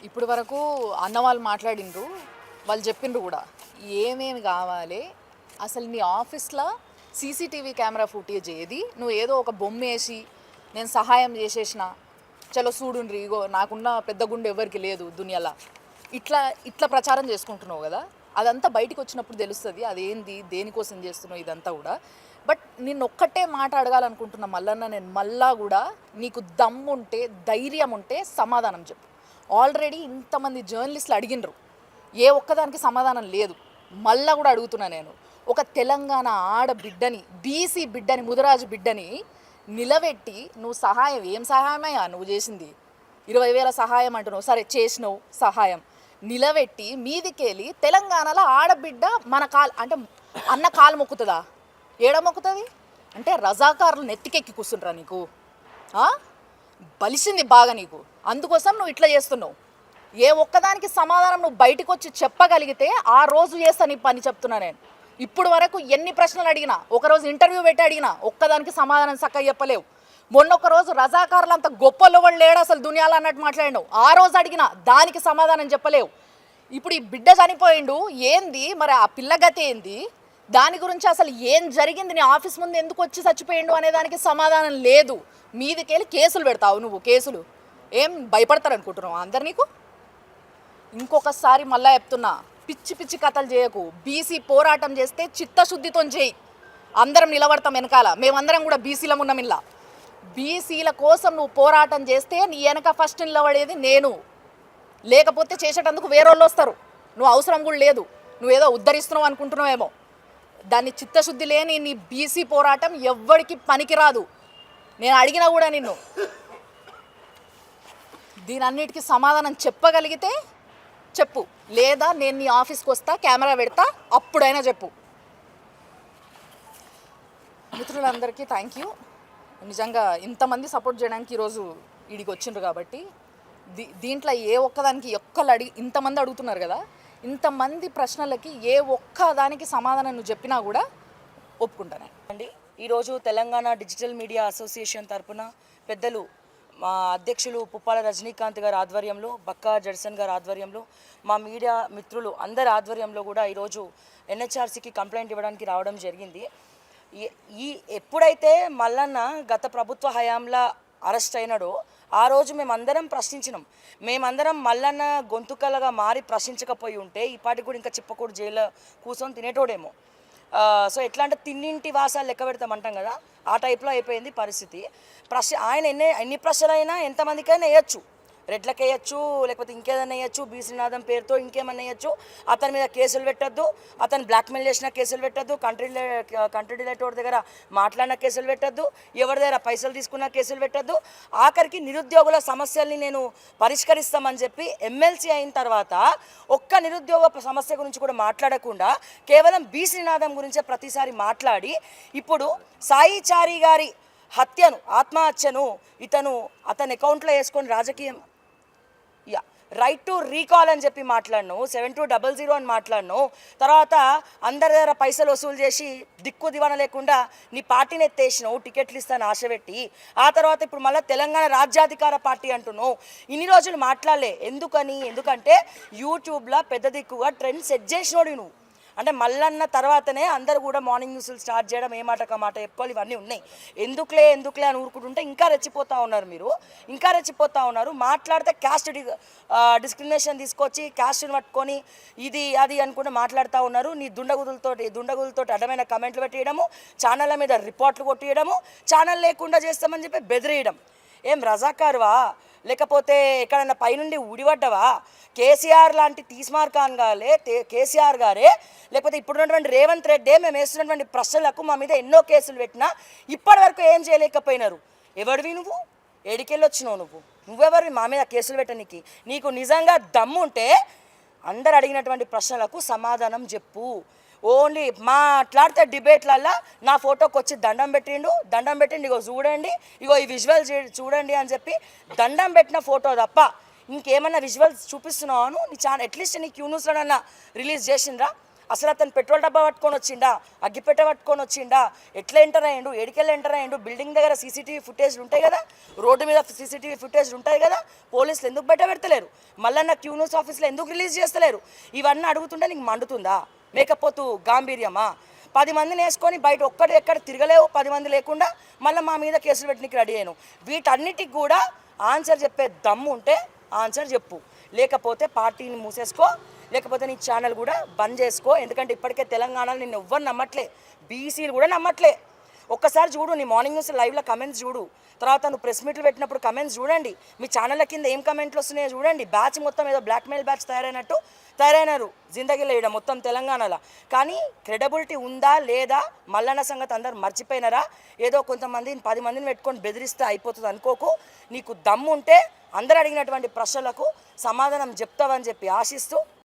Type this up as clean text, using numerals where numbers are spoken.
ఇప్పుడు వరకు అన్న వాళ్ళు మాట్లాడిండ్రు, వాళ్ళు చెప్పిండ్రు కూడా ఏమేమి కావాలి. అసలు నీ ఆఫీస్లో సీసీటీవీ కెమెరా ఫుటేజ్ ఏది? నువ్వు ఏదో ఒక బొమ్మ వేసి నేను సహాయం చేసేసిన, చలో చూడుండ్రి, ఇగో నాకున్న పెద్ద గుండె ఎవరికి లేదు దునియాలో, ఇట్లా ఇట్లా ప్రచారం చేసుకుంటున్నావు కదా. అదంతా బయటకు వచ్చినప్పుడు తెలుస్తుంది అదేంది, దేనికోసం చేస్తున్నావు ఇదంతా కూడా. బట్ నిన్ను ఒక్కటే మాట అడగాలనుకుంటున్నా మల్లన్న, నేను మళ్ళా కూడా నీకు దమ్ముంటే ధైర్యం ఉంటే సమాధానం చెప్పు. ఆల్రెడీ ఇంతమంది జర్నలిస్టులు అడిగినరు, ఏ ఒక్కదానికి సమాధానం లేదు. మళ్ళా కూడా అడుగుతున్నా నేను, ఒక తెలంగాణ ఆడబిడ్డని, బీసీ బిడ్డని, ముదిరాజు బిడ్డని నిలబెట్టి నువ్వు సహాయం, ఏం సహాయమయ్యా నువ్వు చేసింది? 20,000 సహాయం అంటున్నావు, సరే చేసినావు సహాయం, నిలబెట్టి మీదికెళ్ళి తెలంగాణలో ఆడబిడ్డ మన అంటే అన్న కాలు మొక్కుతుందా? ఏడ మొక్కుతుంది? అంటే రజాకారులు నెత్తికెక్కి కూర్చుంటారా నీకు? బలిసింది బాగా నీకు, అందుకోసం నువ్వు ఇట్లా చేస్తున్నావు. ఏ ఒక్కదానికి సమాధానం నువ్వు బయటకు వచ్చి చెప్పగలిగితే ఆ రోజు చేస్తా నీ పని, చెప్తున్నా నేను. ఇప్పుడు వరకు ఎన్ని ప్రశ్నలు అడిగినా, ఒకరోజు ఇంటర్వ్యూ పెట్టి అడిగినా, ఒక్కదానికి సమాధానం చక్కగా చెప్పలేవు. మొన్నొక రోజు రజాకారులు అంత గొప్పలో వాళ్ళు లేడు అసలు దునియాలో అన్నట్టు మాట్లాడినావు, ఆ రోజు అడిగినా దానికి సమాధానం చెప్పలేవు. ఇప్పుడు ఈ బిడ్డ చనిపోయిండు, ఏంది మరి ఆ పిల్లగతి ఏంది, దాని గురించి అసలు ఏం జరిగింది, నీ ఆఫీస్ ముందు ఎందుకు వచ్చి చచ్చిపోయిండు అనే దానికి సమాధానం లేదు. మీదికెళ్ళి కేసులు పెడతావు నువ్వు. కేసులు ఏం భయపడతారు అనుకుంటున్నావు అందరు నీకు? ఇంకొకసారి మళ్ళా చెప్తున్నా, పిచ్చి పిచ్చి కథలు చేయకు. బీసీ పోరాటం చేస్తే చిత్తశుద్ధితో చేయి, అందరం నిలబడతాం వెనకాల. మేమందరం కూడా బీసీలం ఉన్నాం. ఇలా బీసీల కోసం నువ్వు పోరాటం చేస్తే నీ వెనక ఫస్ట్ నిలబడేది నేను, లేకపోతే చేసేటందుకు వేరేళ్ళు వస్తారు. నువ్వు అవసరం కూడా లేదు, నువ్వేదో ఉద్ధరిస్తున్నావు అనుకుంటున్నావేమో. దాన్ని చిత్తశుద్ధి లేని నీ బీసీ పోరాటం ఎవ్వడికి పనికిరాదు. నేను అడిగినా కూడా నిన్ను, దీనన్నిటికీ సమాధానం చెప్పగలిగితే చెప్పు, లేదా నేను నీ ఆఫీస్కి వస్తా, కెమెరా పెడతా, అప్పుడైనా చెప్పు. మిత్రులందరికీ థ్యాంక్ యూ. నిజంగా ఇంతమంది సపోర్ట్ చేయడానికి ఈరోజు వీడికి వచ్చిండ్రు కాబట్టి. దీంట్లో ఏ ఒక్కదానికి ఇంతమంది అడుగుతున్నారు కదా, ఇంతమంది ప్రశ్నలకి ఏ ఒక్కదానికి సమాధానం నువ్వు చెప్పినా కూడా ఒప్పుకుంటానే అండి. ఈరోజు తెలంగాణ డిజిటల్ మీడియా అసోసియేషన్ తరఫున పెద్దలు మా అధ్యక్షులు పుప్పాల రజనీకాంత్ గారి ఆధ్వర్యంలో, బక్కా జడ్సన్ గారి ఆధ్వర్యంలో, మా మీడియా మిత్రులు అందరి ఆధ్వర్యంలో కూడా ఈరోజు ఎన్హెచ్ఆర్సీకి కంప్లైంట్ ఇవ్వడానికి రావడం జరిగింది. ఎప్పుడైతే మల్లన్న గత ప్రభుత్వ హయాంలో అరెస్ట్ అయినాడో ఆ రోజు మేమందరం ప్రశ్నించినాం. మేమందరం మల్లన్న గొంతుకలుగా మారి ప్రశ్నించకపోయి ఉంటే ఈపాటికి కూడా ఇంకా చిప్పకూడు జైల్లో కూర్చొని తినేటోడేమో. సో ఎట్లా అంటే తిన్నింటి వాసాలు లెక్క పెడతామంటాం కదా, ఆ టైప్లో అయిపోయింది పరిస్థితి. ఆయన ఎన్ని ప్రశ్నలైనా ఎంతమందికైనా వేయచ్చు, రెడ్లకు వేయచ్చు, లేకపోతే ఇంకేదైనా వేయచ్చు, బీసీనాథం పేరుతో ఇంకేమన్నా వేయచ్చు. అతని మీద కేసులు పెట్టద్దు, అతను బ్లాక్మెయిల్ చేసిన కేసులు పెట్టద్దు, కంట్రీ డిలేటోర్ దగ్గర మాట్లాడిన కేసులు పెట్టద్దు, ఎవరి దగ్గర పైసలు తీసుకున్న కేసులు పెట్టద్దు. ఆఖరికి నిరుద్యోగుల సమస్యల్ని నేను పరిష్కరిస్తామని చెప్పి ఎమ్మెల్సీ అయిన తర్వాత ఒక్క నిరుద్యోగ సమస్య గురించి కూడా మాట్లాడకుండా కేవలం బీసీనాథం గురించే ప్రతిసారి మాట్లాడి ఇప్పుడు సాయిచారి గారి ఆత్మహత్యను అతని అకౌంట్లో వేసుకొని రాజకీయం రైట్ టు రీకాల్ అని చెప్పి మాట్లాడినావు, 7200 అని మాట్లాడినావు. తర్వాత అందరి దగ్గర పైసలు వసూలు చేసి దిక్కు దివాన లేకుండా నీ పార్టీని ఎత్తేసినావు, టికెట్లు ఇస్తాను ఆశ పెట్టి. ఆ తర్వాత ఇప్పుడు మళ్ళీ తెలంగాణ రాజ్యాధికార పార్టీ అంటున్నావు. ఇన్ని రోజులు మాట్లాడలే ఎందుకంటే యూట్యూబ్లో పెద్ద దిక్కుగా ట్రెండ్ సెట్ చేసినోడు నువ్వు. అంటే మల్లన్న తర్వాతనే అందరూ కూడా మార్నింగ్ న్యూస్లు స్టార్ట్ చేయడం, ఏ మాట మాట చెప్పుకోవాలి, ఇవన్నీ ఉన్నాయి. ఎందుకులే అని ఊరుకుంటుంటే ఇంకా రెచ్చిపోతూ ఉన్నారు మీరు, ఇంకా రెచ్చిపోతూ ఉన్నారు. మాట్లాడితే క్యాస్ట్ డిస్క్రిమినేషన్ తీసుకొచ్చి క్యాస్ట్ని పట్టుకొని ఇది అది అనుకుంటూ మాట్లాడుతూ ఉన్నారు. నీ దుండగులతో అడ్డమైన కమెంట్లు పెట్టేయడము, ఛానళ్ళ మీద రిపోర్ట్లు కొట్టేయడము, ఛానల్ లేకుండా చేస్తామని చెప్పి బెదిరేయడం. ఏం రజాకారువా, లేకపోతే ఎక్కడన్నా పైనుండి ఊడిపడ్డవా? కేసీఆర్ లాంటి తీస్మార్ ఖాన్ గారే, కేసీఆర్ గారే, లేకపోతే ఇప్పుడున్నటువంటి రేవంత్ రెడ్డి మేము వేస్తున్నటువంటి ప్రశ్నలకు మా మీద ఎన్నో కేసులు పెట్టినా ఇప్పటి వరకు ఏం చేయలేకపోయినారు. ఎవరివి నువ్వు? ఏడికెళ్ళి వచ్చినావు నువ్వెవరివి మా మీద కేసులు పెట్టడానికి? నీకు నిజంగా దమ్ముంటే అందరు అడిగినటువంటి ప్రశ్నలకు సమాధానం చెప్పు. ఓన్లీ మాట్లాడితే డిబేట్లల్లో నా ఫోటోకి వచ్చి దండం పెట్టిండు, ఇగో చూడండి, ఇగో ఈ విజువల్ చూడండి అని చెప్పి దండం పెట్టిన ఫోటో తప్ప ఇంకేమన్నా విజువల్స్ చూపిస్తున్నావు నీ ఛానల్? అట్లీస్ట్ నీ క్యూ న్యూస్లోనన్నా రిలీజ్ చేసిండ్రా? అసలు అతను పెట్రోల్ డబ్బా పట్టుకొని వచ్చిండా, అగ్గిపెట్ట పట్టుకొని వచ్చిండా, ఎట్లా ఎంటర్ అయ్యిండు, ఏడికెళ్ళి ఎంటర్ అయ్యిండు, బిల్డింగ్ దగ్గర సీసీటీవీ ఫుటేజ్లు ఉంటాయి కదా, రోడ్డు మీద సీసీటీవీ ఫుటేజ్లు ఉంటాయి కదా, పోలీసులు ఎందుకు బయట పెడతలేరు, మళ్ళీ క్యూ న్యూస్ ఆఫీస్లో ఎందుకు రిలీజ్ చేస్తలేరు? ఇవన్నీ అడుగుతుంటే నీకు మండుతుందా? మేకపోతు గాంభీర్యమా? 10 మందిని వేసుకొని బయట ఒక్కటి ఎక్కడ తిరగలేవు, 10 మంది లేకుండా మళ్ళీ మా మీద కేసులు పెట్టడానికి రెడీ అయ్యాను. వీటన్నిటికి కూడా ఆన్సర్ చెప్పే దమ్ము ఉంటే ఆన్సర్ చెప్పు, లేకపోతే పార్టీని మూసేసుకో, లేకపోతే నీ ఛానల్ కూడా బంద్ చేసుకో. ఎందుకంటే ఇప్పటికే తెలంగాణలో నిన్ను ఎవ్వరు నమ్మట్లే, బీసీలు కూడా నమ్మట్లే. ఒక్కసారి చూడు, నీ మార్నింగ్ న్యూస్ లైవ్లో కమెంట్స్ చూడు, తర్వాత నువ్వు ప్రెస్ మీట్లు పెట్టినప్పుడు కమెంట్స్ చూడండి, మీ ఛానళ్ళ కింద ఏం కమెంట్లు వస్తున్నాయో చూడండి. బ్యాచ్ మొత్తం ఏదో బ్లాక్మెయిల్ బ్యాచ్ తయారైనారు జిందగీలో ఇక్కడ మొత్తం తెలంగాణలో. కానీ క్రెడిబిలిటీ ఉందా లేదా మల్లన్న సంగతి అందరు మర్చిపోయినారా? ఏదో కొంతమంది 10 మందిని పెట్టుకొని బెదిరిస్తే అయిపోతుంది అనుకోకు. నీకు దమ్ము ఉంటే అందరు అడిగినటువంటి ప్రశ్నలకు సమాధానం చెప్తావని చెప్పి ఆశిస్తూ